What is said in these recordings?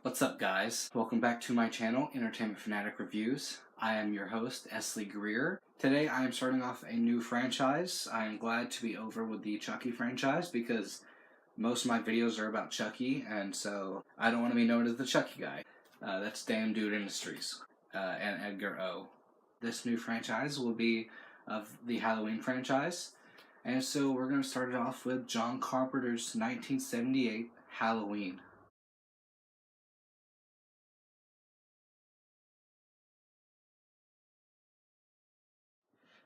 What's up, guys? Welcome back to my channel, Entertainment Fanatic Reviews. I am your host, Esley Greer. Today I am starting off a new franchise. I am glad to be over with the Chucky franchise because most of my videos are about Chucky, and so I don't want to be known as the Chucky guy. That's Damn Dude Industries and Edgar O. This new franchise will be of the Halloween franchise, and so we're going to start it off with John Carpenter's 1978 Halloween.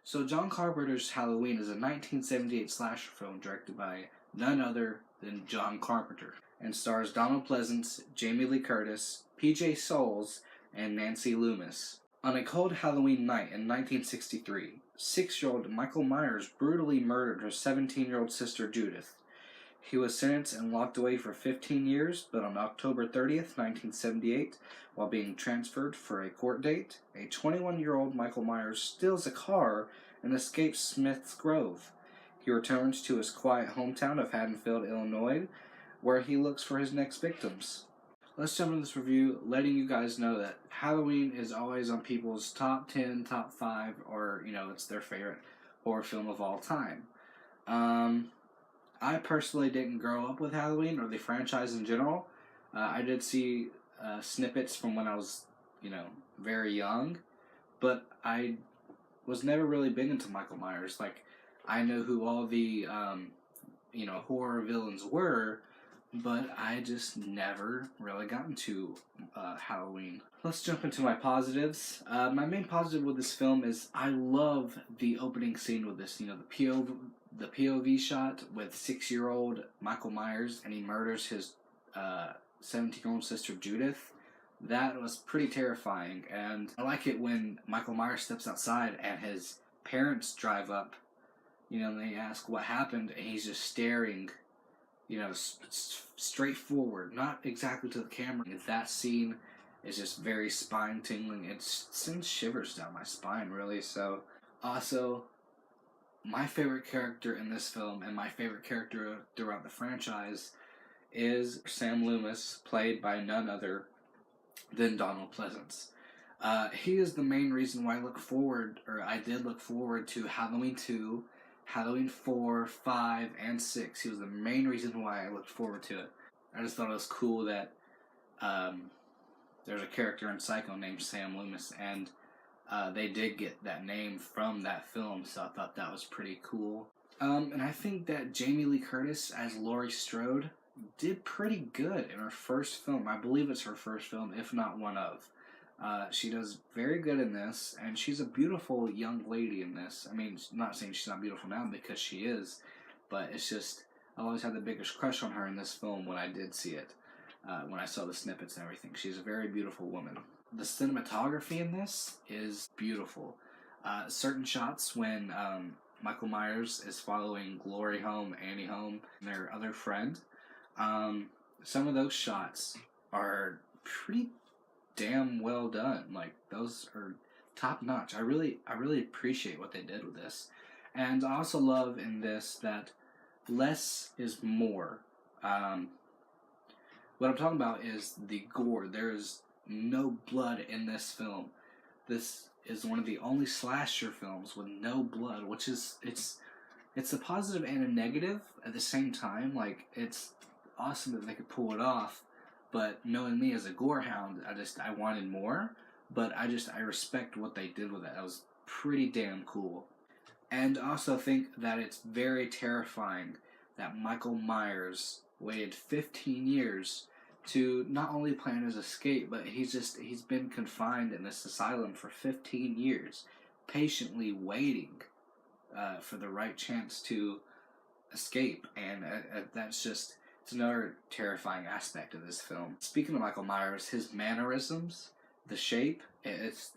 So John Carpenter's Halloween is a 1978 slasher film directed by none other than John Carpenter and stars Donald Pleasance, Jamie Lee Curtis, PJ Soles, and Nancy Loomis. On a cold Halloween night in 1963, 6-year-old Michael Myers brutally murdered her 17-year-old sister Judith. He was sentenced and locked away for 15 years, but on October 30th, 1978, while being transferred for a court date, a 21-year-old Michael Myers steals a car and escapes Smith's Grove. He returns to his quiet hometown of Haddonfield, Illinois, where he looks for his next victims. Let's jump into this review, letting you guys know that Halloween is always on people's top 10, top 5, or, it's their favorite horror film of all time. I personally didn't grow up with Halloween or the franchise in general. I did see snippets from when I was, very young, but I was never really big into Michael Myers. Like, I know who all the, horror villains were, but I just never really got into Halloween. Let's jump into my positives. My main positive with this film is I love the opening scene with this, the POV shot with 6-year-old Michael Myers, and he murders his 17-year-old sister Judith. That was pretty terrifying, and I like it when Michael Myers steps outside and his parents drive up, and they ask what happened, and he's just staring, straight forward, not exactly to the camera. That scene is just very spine-tingling. It sends shivers down my spine, really. So, also, my favorite character in this film, and my favorite character throughout the franchise, is Sam Loomis, played by none other than Donald Pleasance. He is the main reason why I did look forward to Halloween 2, Halloween 4, 5, and 6. He was the main reason why I looked forward to it. I just thought it was cool that there's a character in Psycho named Sam Loomis, and they did get that name from that film, so I thought that was pretty cool. And I think that Jamie Lee Curtis as Laurie Strode did pretty good in her first film. I believe it's her first film, if not one of. She does very good in this, and she's a beautiful young lady in this. I mean, I'm not saying she's not beautiful now, because she is, but it's just, I always had the biggest crush on her in this film when I did see it, when I saw the snippets and everything. She's a very beautiful woman. The cinematography in this is beautiful. Certain shots when Michael Myers is following Glory home, Annie home, and their other friend, some of those shots are pretty damn well done. Like, those are top notch. I really appreciate what they did with this. And I also love in this that less is more. What I'm talking about is the gore. There is no blood in this film. This is one of the only slasher films with no blood, which is, it's a positive and a negative at the same time. Like, it's awesome that they could pull it off, but knowing me as a gore hound, I wanted more, but I respect what they did with it. That was pretty damn cool. And also think that it's very terrifying that Michael Myers waited 15 years to not only plan his escape, but he's been confined in this asylum for 15 years, patiently waiting for the right chance to escape, and that's just, it's another terrifying aspect of this film. Speaking of Michael Myers, his mannerisms, the shape, it's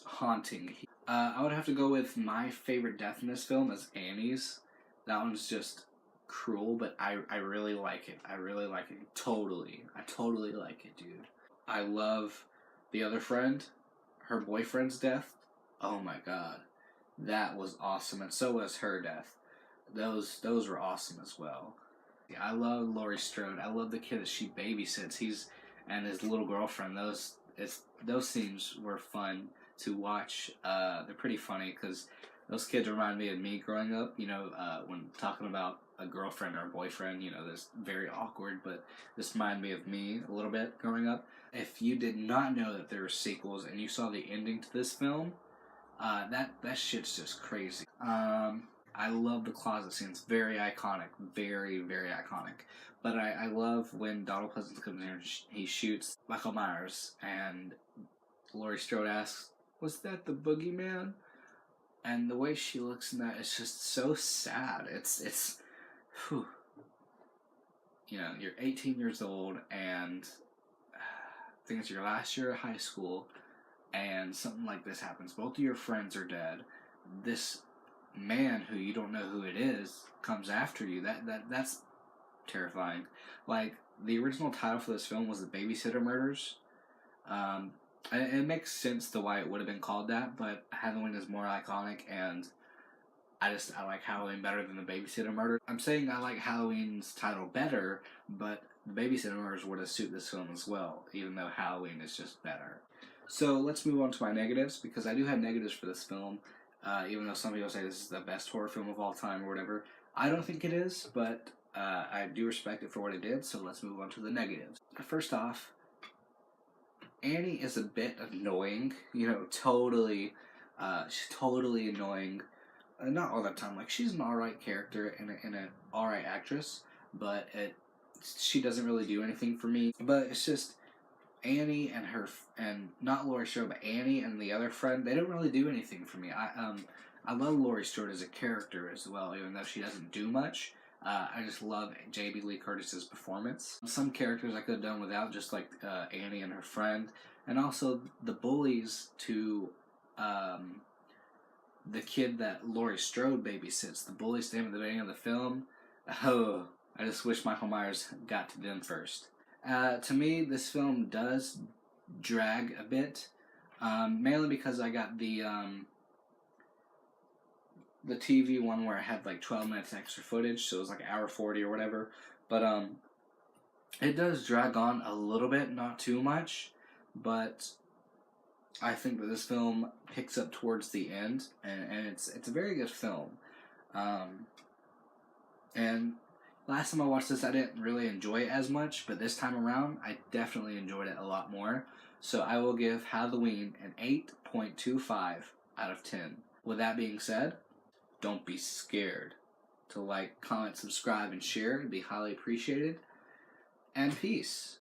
haunting. I would have to go with my favorite death in this film as Annie's. That one's just cruel, but I really like it. I really like it. I totally like it, dude. I love the other friend, her boyfriend's death. Oh my god. That was awesome, and so was her death. Those were awesome as well. Yeah, I love Laurie Strode. I love the kid that she babysits. He's and his little girlfriend. Those scenes were fun to watch. They're pretty funny because those kids remind me of me growing up. When talking about a girlfriend or a boyfriend, that's very awkward. But this reminded me of me a little bit growing up. If you did not know that there were sequels and you saw the ending to this film, that shit's just crazy. I love the closet scene. It's very iconic, very very iconic. But I love when Donald Pleasence comes in and he shoots Michael Myers, and Laurie Strode asks, "Was that the boogeyman?" And the way she looks in that is just so sad. It's, whew. You're 18 years old, and I think it's your last year of high school, and something like this happens. Both of your friends are dead. This man who you don't know who it is comes after you. That's terrifying. Like, the original title for this film was The Babysitter Murders. It makes sense to why it would have been called that, but Halloween is more iconic, and I like Halloween better than The Babysitter Murders. I'm saying I like Halloween's title better, but The Babysitter Murders would have suited this film as well, even though Halloween is just better. So let's move on to my negatives, because I do have negatives for this film, even though some people say this is the best horror film of all time or whatever. I don't think it is, but I do respect it for what it did, so let's move on to the negatives. First off, Annie is a bit annoying, totally, she's totally annoying. Not all the time. Like, she's an alright character and an alright actress, but she doesn't really do anything for me. But it's just Annie and not Laurie Strode, but Annie and the other friend, they don't really do anything for me. I love Laurie Strode as a character as well, even though she doesn't do much. I just love J.B. Lee Curtis's performance. Some characters I could have done without, just like Annie and her friend, and also the bullies to the kid that Laurie Strode babysits. The bullies to him at the beginning of the film. Oh, I just wish Michael Myers got to them first. To me, this film does drag a bit, mainly because I got the TV one where I had like 12 minutes extra footage, so it was like an hour 40 or whatever. But it does drag on a little bit, not too much, but I think that this film picks up towards the end, and it's a very good film. And last time I watched this, I didn't really enjoy it as much, but this time around, I definitely enjoyed it a lot more. So I will give Halloween an 8.25 out of 10. With that being said, don't be scared to like, comment, subscribe, and share. It'd be highly appreciated. And peace.